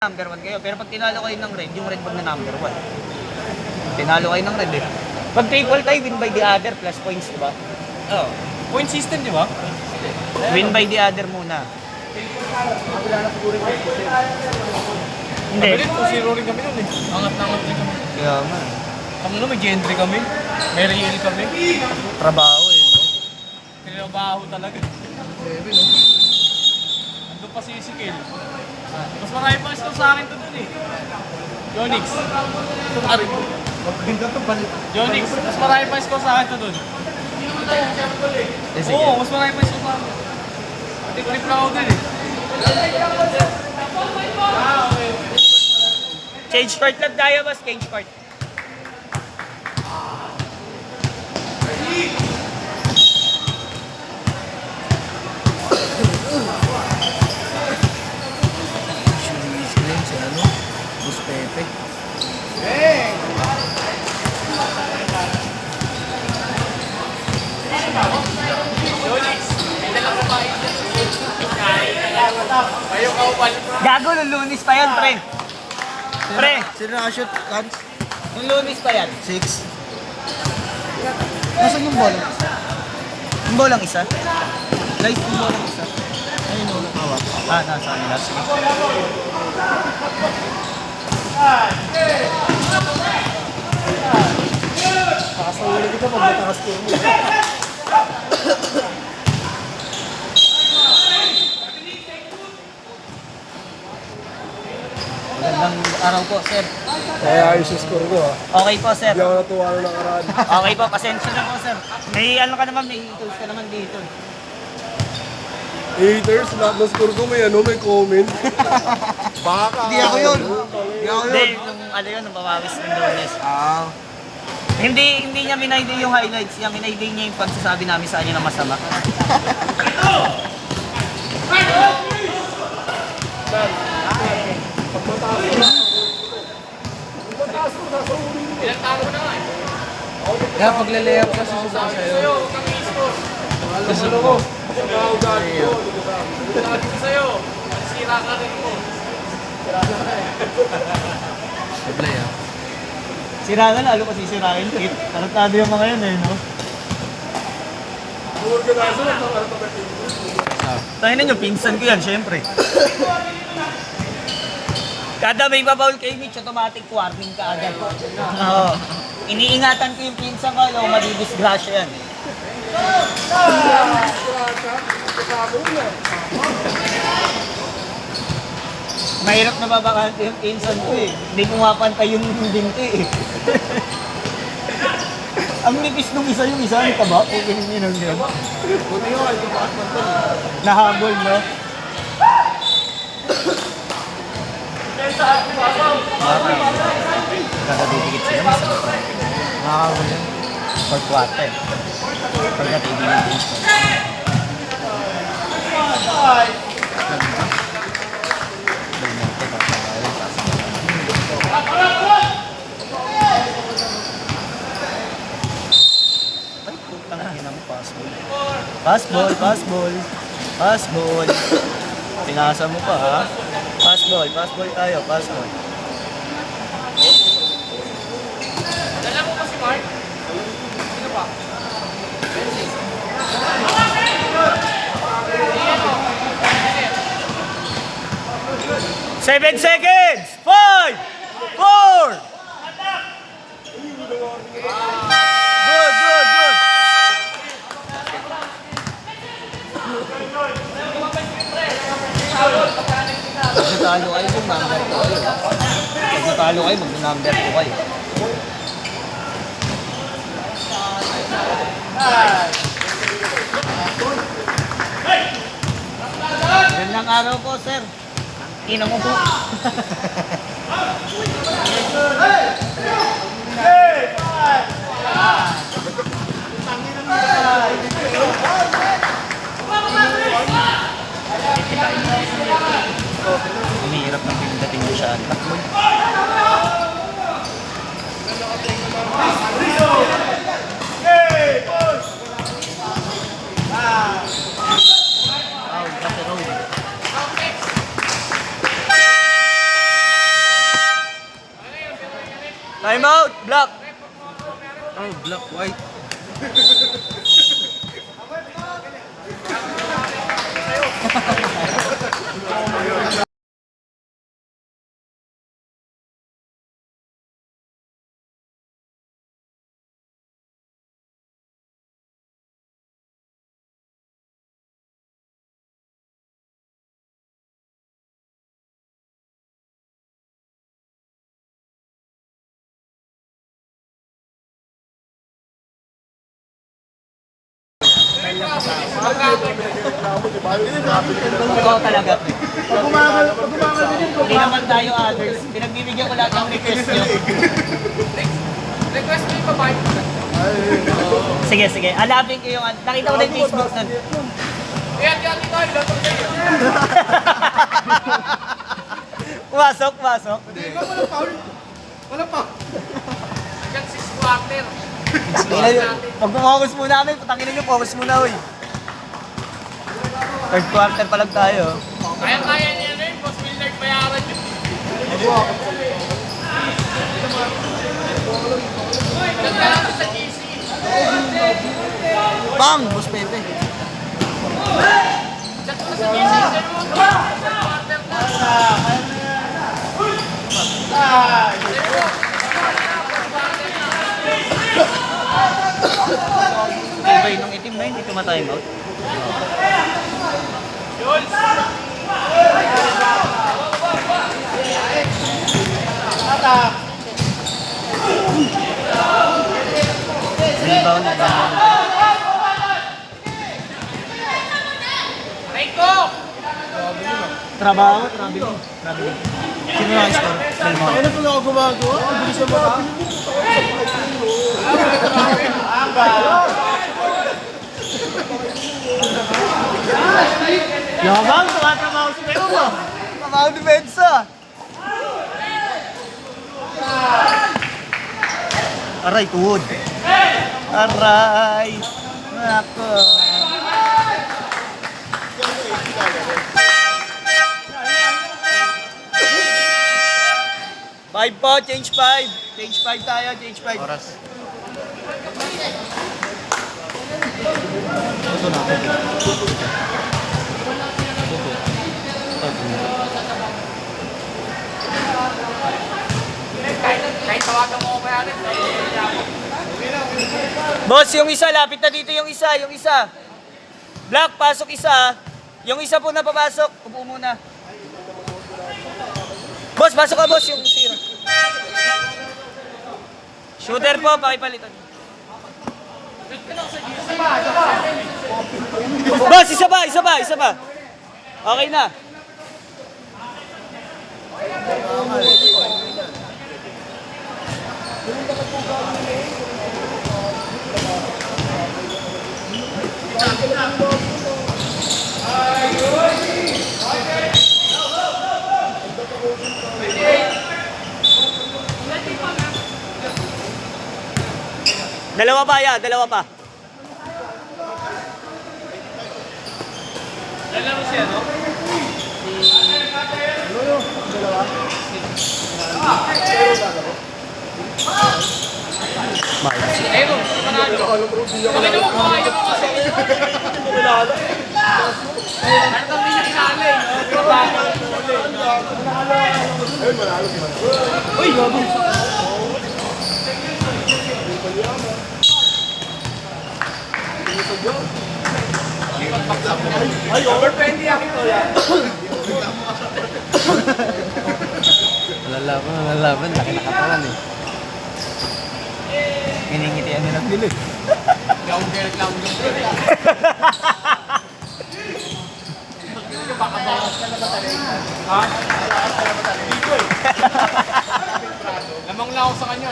Number 1 kayo. Pero pag tinalo kayo ng red, yung red wag na number 1. Tinalo kayo ng red eh. Pag triple tie, win by the other plus points, di ba? Oh. Point system, di ba? Win by the other muna. Hindi. Kami rin, 2-0 rin kami nun eh. Angat-angat rin kami. Kaya nga. Kami nun, may gentry kami. May real kami. Trabaho eh, no? Trabaho talaga. Seven, no? Andun pa si Ezekiel. Mas marami pa score sa akin to dun eh. Yonix. Yonix, mas marami pa score sa akin to dun. Oo, mas marami pa score sa akin. Tip-tip na ako dun eh. Change court lang tayo, boss. Change court. Bus Pepe. Gago, nung Lunis pa yan, pre. Pre, Sino nakashoot? Lance? nung Lunis pa yan. 6. Nasaan yung bola? Yung bolang isa. Guys, yung bolang isa. Ayun o, hawak. Nasa kanila. Sige. Pakasawili kita pag matakas ko mo. Magandang araw po, sir. Kaya ayos yung score ko ha. Okay po, sir. Hindi ako natuwa na nakaraan. Okay po, pasensya na po, sir. May ano ka naman, may tools ka naman dito. Haters, lahat ng score ko may comment. Baka. Hindi ako yun. Hindi ako Hindi, yun. nung ano yun, nung mawawis ng Lunes. Ah. Hindi niya minayday yung highlights niya, minayday niya yung pagsasabi namin sa kanya na masama. Kaya pag layup kasi susunod sa'yo. Gusto ko. Lagi ko sa'yo. Sira ka rin mo. Play ah. Sira na, lalo kasi sirain. Tarantado yung mga yun eh, no? Tayo na nyo, pinsan ko yan, syempre. Kada may babawl kay Mitch, automatic warning ka agad. Oo. Iniingatan ko yung pinsan ko, yung madidisgrasya yan. Mahirap na babakante yung pinsan ko eh. Hindi ko mapantay yung binti eh. Ang nipis nung isa yung isa, ang taba. Okay, yun. Nahabol, no? Kakadidikit sila, masakit. Nakakabal yan. Fourth quarter. Pagkatibig ng pinsan. Ay, putang ina mo, pass ball. Pass ball, pass ball. Pass ball. Pinasa mo pa, ha? Pass ball tayo, pass ball. Dala mo pa si Mark? Sino pa? 7 seconds! 5! 4! Good, good, good! Pag natalo kayo, mag-number po kayo. Pag natalo kayo, mag-number po kayo. Magandang araw po, sir. Ina mo po. Umihirap ng pindating niya siya. Takbo. Time out! Block! Oh, black, white. Ikaw talaga. Hindi naman tayo others. Pinagbibigyan ko lahat ng request nyo. Request mo yung babae. Sige, sige. Alapin ko yung... Nakita ko na yung Facebook nun. Yan dito tayo. Latong kayo. Pumasok, pumasok. Wala pa. Hanggang 6 quarter. Pag focus muna kami, patangin nyo, focus muna, uy. Third quarter pa lang tayo. Kaya niya na yun. Boss Willard bayaran yun. Ganda natin sa GC. Bang! Boss Pepe. Chat mo na sa GC. Quarter na. Ibay nung itim na yun, hindi tumatime out. Rebound, rebound. Rico! Trabaho, traveling. Traveling. Sino na ang score? Belmont. Ano pala ako gumagawa? Ang bilis na mga Yabang, tumatrabaho si Pero mo. Trabaho depensa. Aray, tuhod. Aray. Nako. Five po, change 5. Change 5 tayo, change 5. Oras. Ito na ako. Kahit tawagan mo ko kaya rin. Boss, yung isa, lapit na dito yung isa, yung isa. Black, pasok isa. Yung isa po na papasok, upo muna. Boss, pasok ka boss, yung sira. Shooter po, pakipalitan. Boss, isa pa, isa pa, isa pa. Okay na. Dalawa pa ya, dalawa pa. Lalaro siya, no? Ayun, panalo. Bakit mo kuha yun mo kasi? Ano kami niya kinali? Uy, gabi. Ay, over 20 ako ito yan. Malalaban, laki na katawan eh. Hiningitian nila ng dilig. Gawin baka bawas ka na ba talaga? Ha? Bawas ka na ba talaga? Dito eh. Lamang lang ako sa kanya.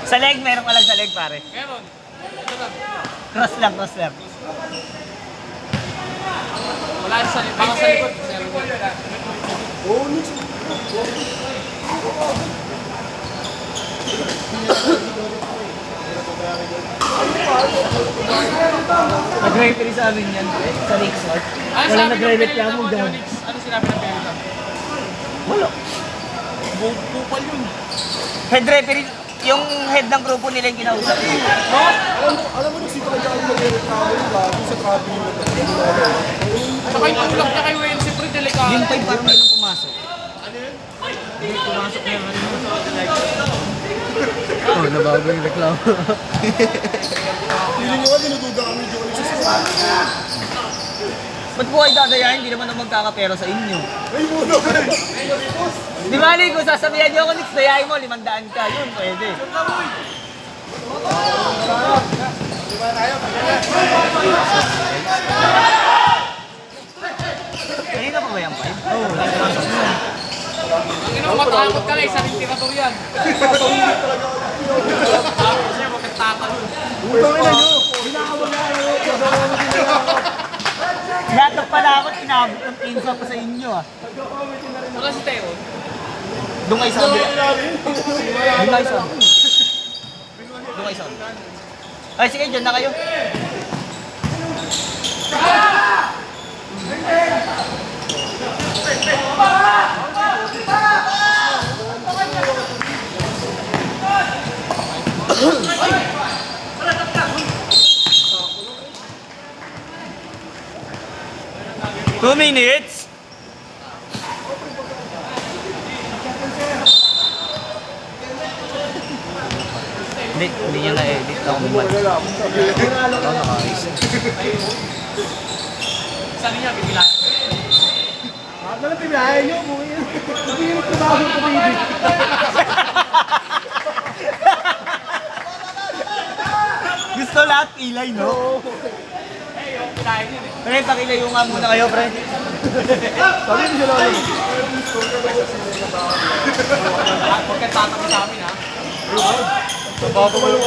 Sa leg, meron ka lang sa leg pare. Meron. Ito lang. Cross lang, cross lang. Wala sa likod. Baka sa likod. Oo, Nix. Nag-referee sa amin yan, sa Lakeside. Ano Wala sabi ng nagre-reklamo penalty mo, dyan. Jonix? Ano sinabi ng penalty? Wala. Kupal yun. Head referee, yung head ng grupo nila yung kinausap. Alam mo, nagsita ka dyan mag-reklamo yung bago sa traffic na Saka yung tulak niya kay Wayne, siyempre delikado. Yung 5 parang hindi nang pumasok. Hindi pumasok na yung oh, nabago yung reklamo. Feeling nyo ka, dinuduga kami yung ulit sa Ba't po kayo dadayain? Hindi naman ako magkakapero sa inyo. Ay, muna ka rin. Di ba, Ali, kung sasabihan niyo ako, next dayain mo, 500 ka. Yun, pwede. Kanina pa ba yung 5? Oo. Ang ina, matakot ka na, isa rin tirator yan. Tapos siya, magkatatalon. Utang ina nyo. Lahat pala ako, tinabot ng pinsa pa sa inyo ah. Wala si Teo. Doon kayo sa amin. Doon kayo sa amin. Doon kayo sa amin. Ay, sige, dyan na kayo. Two minutes. Hindi niya na-edit. Ako naman. Ako nakaayos. Sabi niya, bibilaan. Ano tinahin nyo? Hindi yung trabaho ko baby. Gusto lahat kilay, no? Yung pinahin yun eh. Pre, pakilayo nga muna kayo, pre. Sabi niyo sila lang. Huwag kang tatabi sa amin ha. Bago mo yung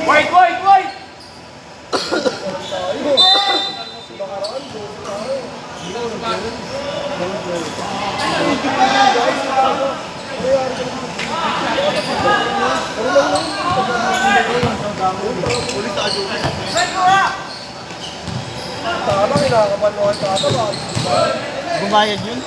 Wait, wait, wait! tama, kinakapan mo ang tama. Bumayad yun.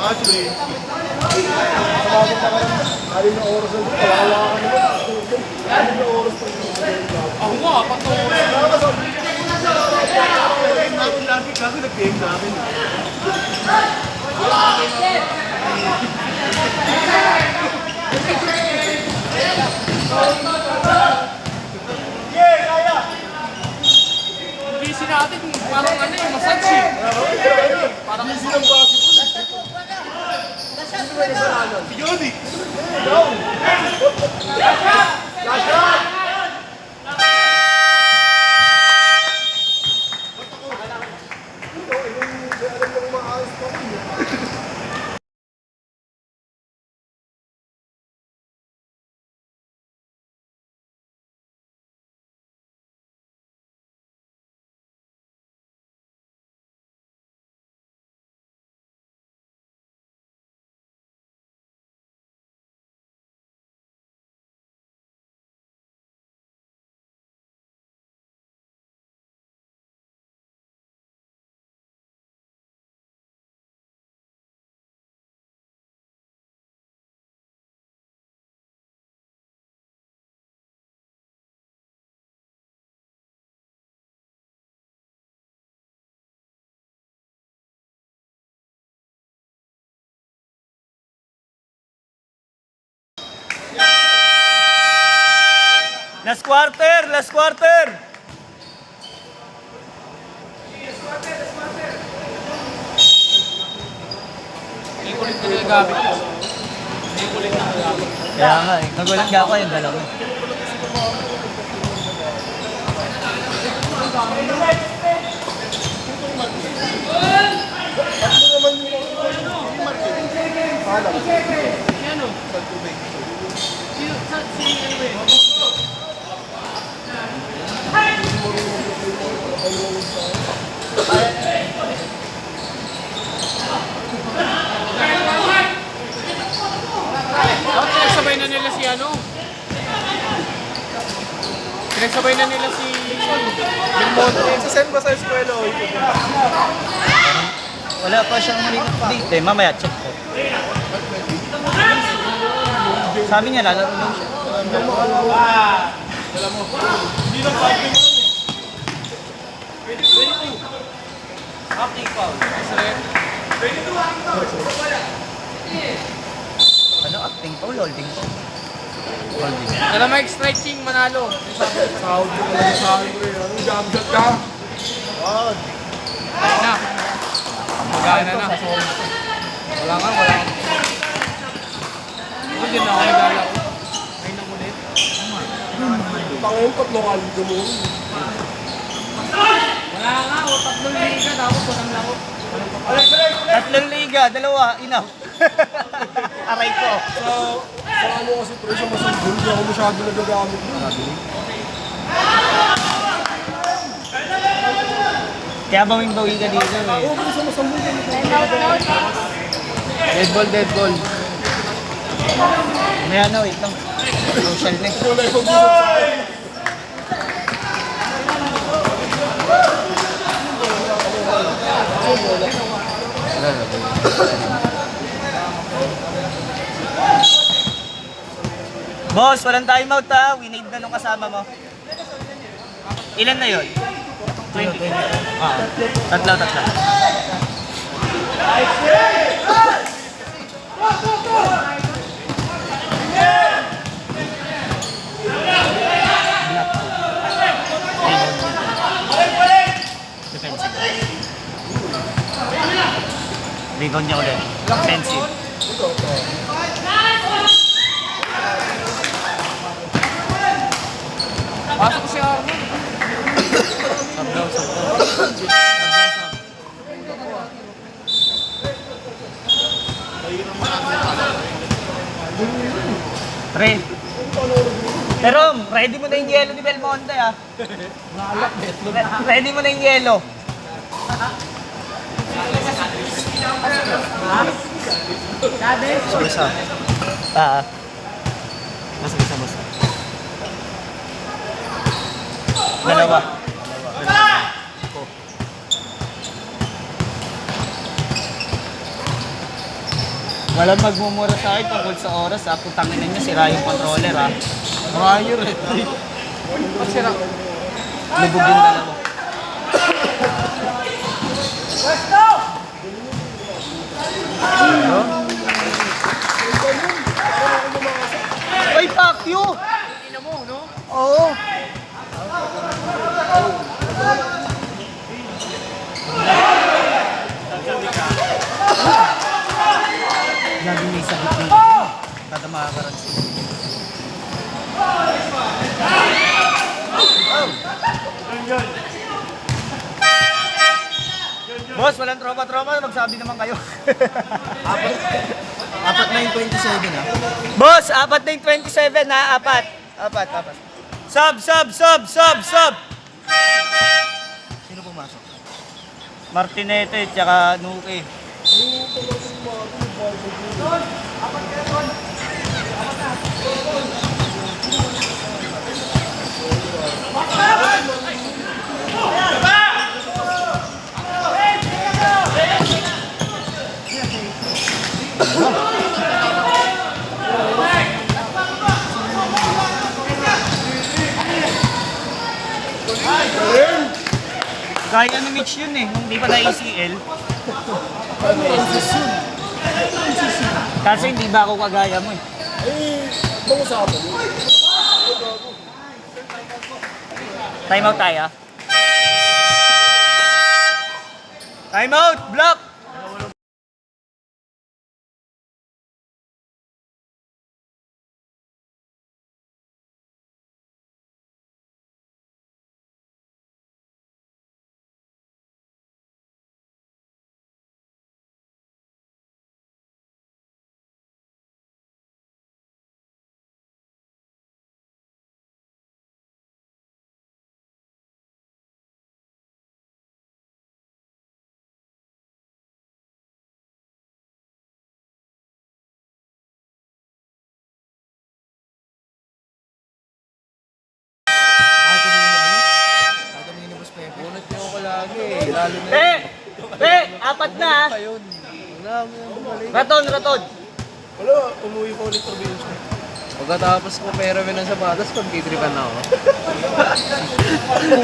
Actually, sabagay pa kayo. Alin na oras na dito. Wala ka naman. Alin na oras na dito. Ako nga, patulog. Natin lagi kasi nag-game namin. Yung busy natin, parang ano yung massage eh. Parang hindi ng basketball. Sino ba kasalanan? Si Yodi. Go! Lashat! Last quarter! Last quarter! Hindi kulit na nagagamit ko. Hindi kulit na nagagamit. Kaya nga eh. Nagulat nga ako yung dalawa. Alam. Si ano? Si ano ba yun? Bakit pinagsabay na nila si ano? Pinagsabay na nila si Belmonte. Sasend ba sa eskwela o ito? Wala pa siyang date eh. Mamaya, check ko. Sabi niya, lalaro daw siya. Hindi lang acting mo eh. 22. Acting foul. Israel. 22 acting foul. Ano, acting foul, holding foul. Holding. Alam mo, stretching, manalo. Sahod ko talaga sa akin, pre. Anong jam shot ka? Wag. Na. Magana na. Wala nga, wala. Ito din ako nagala ko. Ay nang ulit. Tangin, tatlong aligo mo. Wala nga, o tatlong liga, tapos walang laro. Tatlong liga, dalawa, enough. Aray ko. Sa ano kasi, pre, sa masanggol, hindi ako masyado nagagamit mo. Kaya bawing-bawi ka dito eh. Oo, pero sa masanggol, Dead ball, dead ball. May ano, wait lang. Social na. ikaw na yung mag-usap sa akin. Boss, walang timeout ha. Winade na nung kasama mo. Ilan na yun? 20. Ah, tatlo. Defensive. Rebound niya ulit. Defensive. Pasok si Arnold. Pre. Pero, ready mo na yung yelo ni Belmonte ah. Ready mo na yung yelo. Isa. Basta. Dalawa. Walang magmumura sa akin tungkol sa oras ha. Putangin na niya, sira yung controller ha. Mayo rin. Pasira. Lubog yung dalawa. Ay, fuck you! Ina mo, no? Oo. Lagi may sakit dito. Kada makakaransin. Boss, walang tropa-tropa. Magsabi naman kayo. Apat na yung 27 ha? Boss, apat na yung 27 ha. Apat. Sub. Sino pumasok? Martinete, tsaka Nuke. Kaya ni Mitch yun eh, nung di pa na ACL. Kasi hindi ba ako kagaya mo eh. Mga sabi mo. Time out tayo. Time out! Block! talo na Pe! Pe! Apat na ha. yun. Wala mo yung bumalik. Raton. Wala, umuwi pa ulit probinsya. Pagkatapos ko pera ng sapatos, pagtitripan na ako.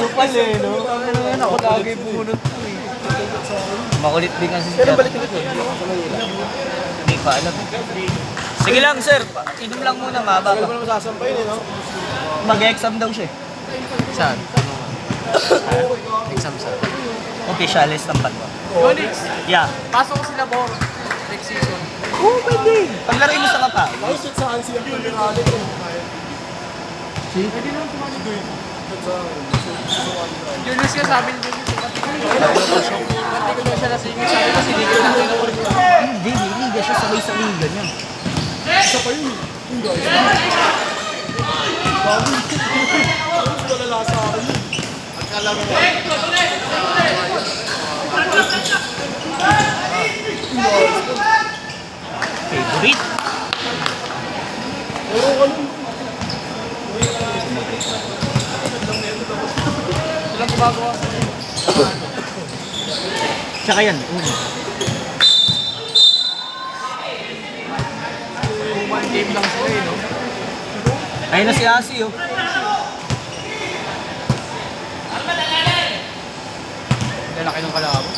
Kupal eh, no? Ano yan ako, lagi bunot ko eh. Makulit din kasi si Pero Sir. balik ulit yun. Hindi pa alam. Sige lang, sir. Inom lang muna, maba Tagal pa. mo na masasampay eh, no? Mag-exam daw siya. Saan? Exam saan? Officialis ng banwa. Yonix, Yeah. pasok ko sila Bor. Next season. Oo, pwede. Paglaruin mo sa kapa. Tapos yung saan siya pag-irali ko. Pwede naman tumali. Sa Yonix ka sabi ni Yonix. Pati ko daw siya nasingit. Sabi ko sinigil na rin ako. Hindi, liga siya sabay sa liga niya. isa pa yun. Yung guys. Bago yun. Tapos malala sa akin yun. Pagkalaro ko. Favorite. Pero ano? Silang gumagawa. Tsaka yan, uno. One game lang sila eh, no? Ayun na si Asi, oh. Lalaki ng kalabo.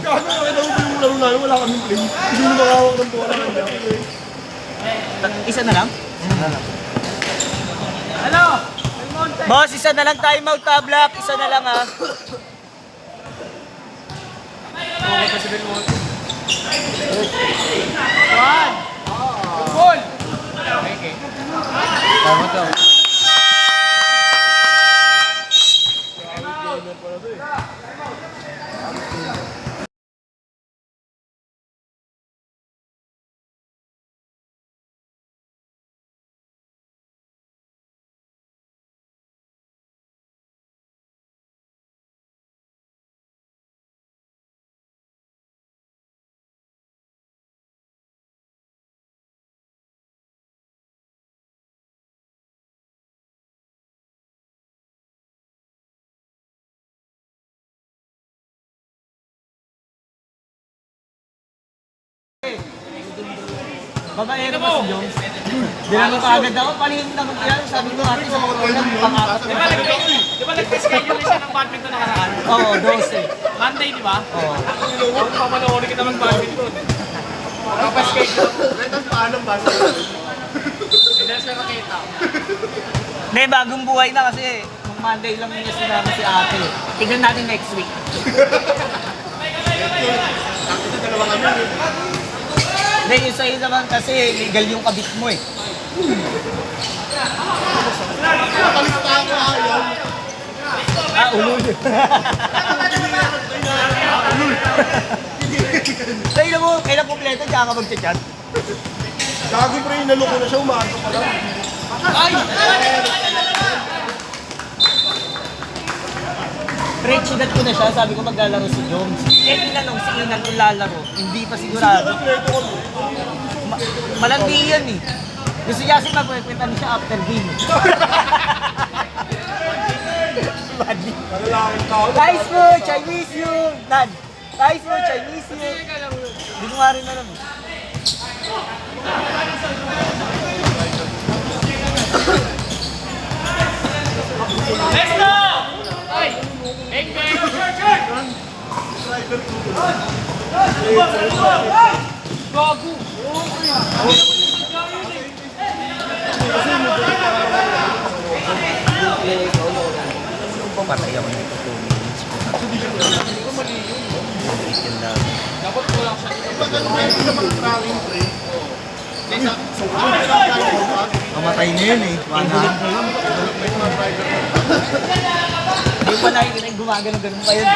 Gago na kita mo yung laro namin, wala kaming play. Hindi na makawak ng bola kanya. Isa na lang? Ano? Boss, isa na lang timeout, Tablak. Isa na lang, ha. Okay pa si Belmonte. One! Goal! Okay. Tama to. Gamer pala to eh. Babaero ba si Jones? Dinalo ka agad ako, palihim naman yan. Sabi ko ate sa mga lang, pang-apat Di na. ba nag-schedule siya ng badminton nakaraan? Oo, 12. Monday, di ba? Oo. Huwag pa manoorin kita mag-badminton. Nakapaschedule. Tapos paano ba? Hindi na siya nakita. Hindi, bagong buhay na kasi nung Monday lang niya sinama si ate. Tignan natin next week. Dalawa kami. Hindi, yung sa'yo naman kasi legal yung kabit mo eh. Nakalista ako ayaw. Ulul. Sa'yo mo, kailan kompleto, tsaka ka mag-chat. Gago pre, naloko na siya, umato pa lang. Ay! Pre-chidat ko na siya, sabi ko maglalaro si Jones. Eh, tinanong si Inan kung lalaro. Hindi pa sigurado. Malandi yan eh. Gusto niya kasi magpapintan siya after game. Malalakit tao. Guys mo, Chinese you! Nan! Guys mo, Chinese you! Hindi ko nga rin alam. Let's go! Ay! Bang, bang! Gago! Patay ako nito 2 minutes. Yun lang. Dapat kulang siya. Mamatay na yun eh. Hindi pa nakikita yung gumagano-ganon pa yun.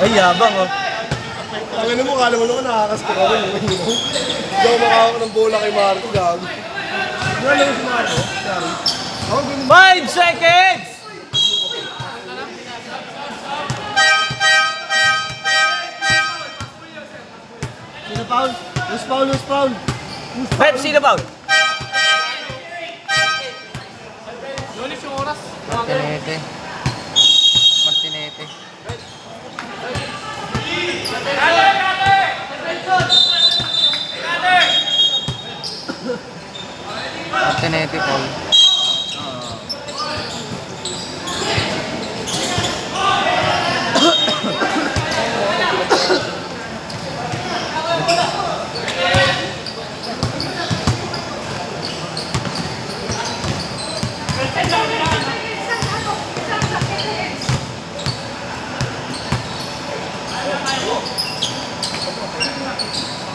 Ay, yabang oh. Ang mo, kala mo naman nakakaskor ako. Hindi ako makawak ng bola kay Marco, gago. Wala lang si Marco. Sorry. Ako ganun. 5 seconds! Sino foul? Who's foul? Who's foul? Pep, sino foul? Martinete. Martinete. Martinete, Paul.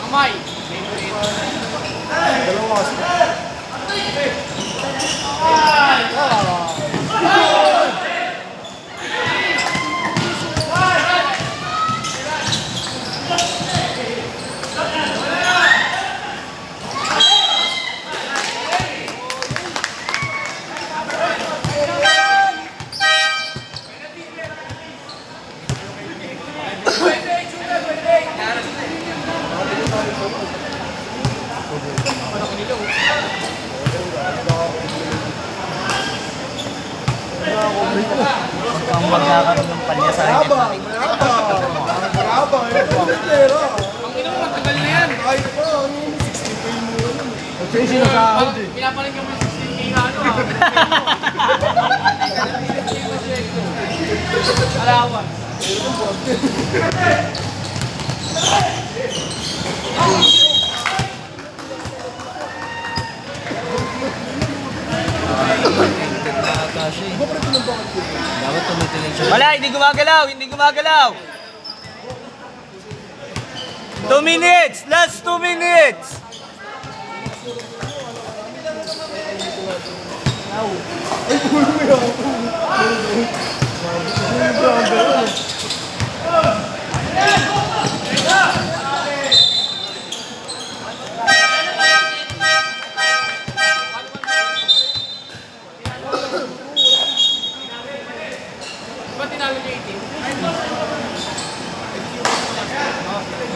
Kamay. Dalawa kasi. Ang magkakaroon ng palya sa akin. Marabang, marabang. Marabang, pera. Ang ina mo, matagal na yan. Kahit pa, 16K mo yun. Pinapalit ka mo yung 16K nga ano ah. Alawan. Dapat tumitingin siya. Wala, hindi gumagalaw, hindi gumagalaw. 2 minutes! Last 2 minutes! Ba't tinalo niya 18?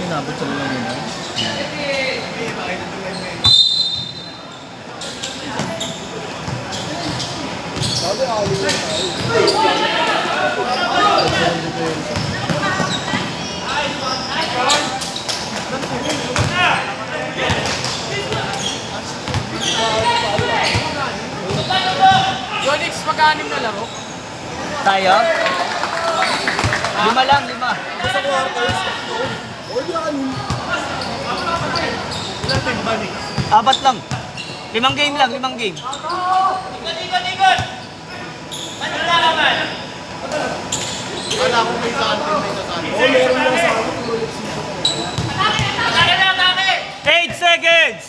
Inabot sa lang yun. Sabi, ali yun. Yonix, magkaanim na laro? Tayo? 5 lang, 5. Sa quarters. O, di anin. 4 lang. 5 game lang, 5 game. O, meron lang sa akin. 8 seconds!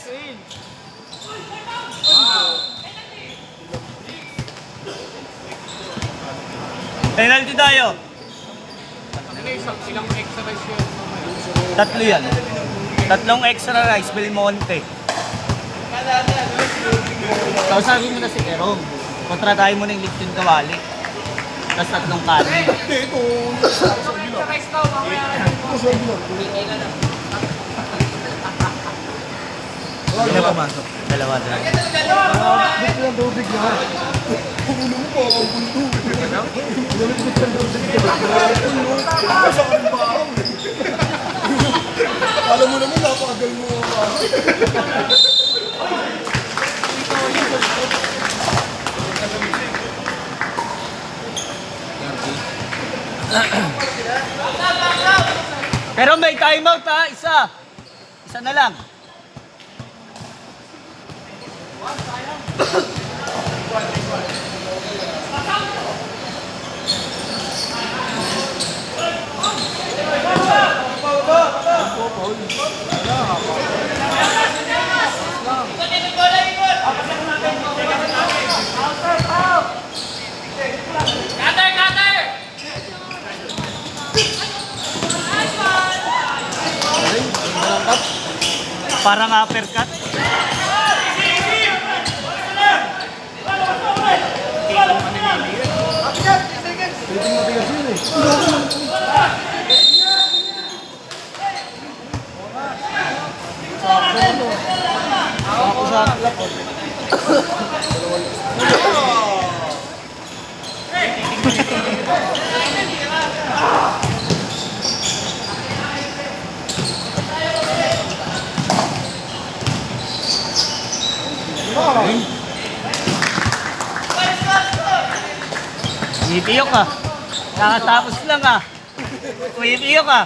Penalty tayo. Ano yung silang exercise yun? 3 yan. 3 extra rice, Belmonte. Kausapin mo na si Erong. Kontratahin mo na yung Lipton Kawali. Tapos 3 kanin. Hindi, ito. Sa gila. Exercise daw, mamaya. Ito sa gila. Hindi na pumasok. 2. Gusto ng tubig na. Puno mo pa ang bunto. Gamit ko ng tubig na. Sa akin ba ako? Alam mo naman, napakagal mo ako. Pero may timeout ha, isa. Isa na lang. Parang uppercut. Pwedeng matigas yun eh. Ako sa atlap. Pumipiyok ka. Kakatapos lang ah. Pumipiyok ka.